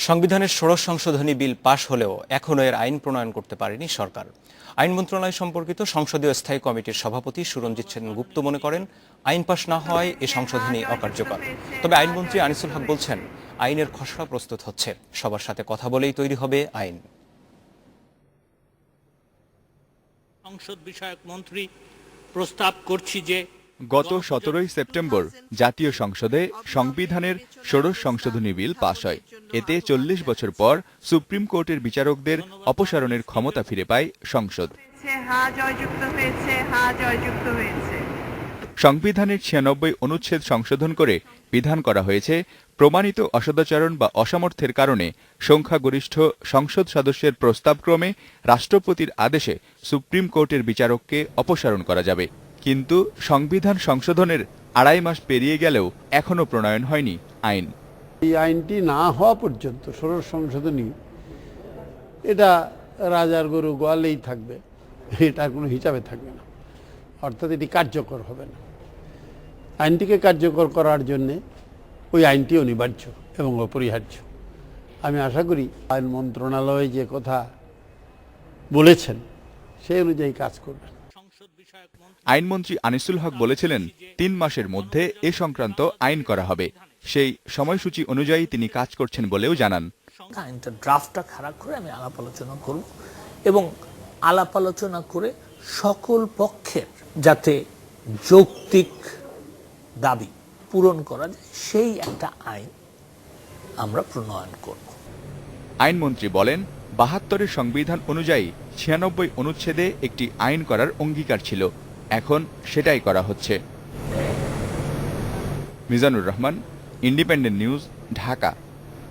সংবিধানের ১৬ সংশোধনী বিল পাশ হলেও এখনও এর আইন প্রণয়ন করতে পারেনি সরকার। আইন মন্ত্রণালয় সম্পর্কিত সংসদীয় স্থায়ী কমিটির সভাপতি সুরঞ্জিত সেনগুপ্ত মনে করেন, আইন পাশ না হওয়ায় এ সংশোধনী অকার্যকর। তবে আইনমন্ত্রী আনিসুল হক বলছেন, আইনের খসড়া প্রস্তুত হচ্ছে, সবার সাথে কথা বলেই তৈরি হবে আইন। সংসদ বিষয়ক মন্ত্রী প্রস্তাব করছি যে গত 17 সেপ্টেম্বর জাতীয় সংসদে সংবিধানের ১৬ সংশোধনী বিল পাশ হয়। এতে ৪০ বছর পর সুপ্রিম কোর্টের বিচারকদের অপসারণের ক্ষমতা ফিরে পায় সংসদ। সংবিধানের ৯৬ অনুচ্ছেদ সংশোধন করে বিধান করা হয়েছে, প্রমাণিত অসদাচরণ বা অসামর্থ্যের কারণে সংখ্যাগরিষ্ঠ সংসদ সদস্যের প্রস্তাবক্রমে রাষ্ট্রপতির আদেশে সুপ্রিম কোর্টের বিচারককে অপসারণ করা যাবে। কিন্তু সংবিধান সংশোধনের ২.৫ মাস পেরিয়ে গেলেও এখনো প্রণয়ন হয়নি আইন। এই আইনটি না হওয়া পর্যন্ত ১৬ সংশোধনী এটা রাজার গরু গোয়ালেই থাকবে, এটা কোনো হিসাবে থাকবে না, অর্থাৎ এটি কার্যকর হবে না। আইনটিকে কার্যকর করার জন্যে ওই আইনটি অনিবার্য এবং অপরিহার্য। আমি আশা করি আইন মন্ত্রণালয় যে কথা বলেছেন সেই অনুযায়ী কাজ করবেন। আইনমন্ত্রী আনিসুল হক বলেছিলেন, ৩ মাসের মধ্যে এ সংক্রান্ত আইন করা হবে। সেই সময়সূচি অনুযায়ী তিনি কাজ করছেন বলেও জানান। আইনটা ড্রাফটটা খারাপ করে আমি আলাপ আলোচনা করব এবং আলাপ আলোচনা করে সকল পক্ষের যাতে যৌক্তিক দাবি পূরণ করা যায় সেই একটা আইন আমরা প্রণয়ন করব। আইনমন্ত্রী বলেন, ৭২-এর সংবিধান অনুযায়ী ৯৬ অনুচ্ছেদে একটি আইন করার অঙ্গীকার ছিল, এখন সেটাই করা হচ্ছে। Mizanur Rahman, independent news, Dhaka.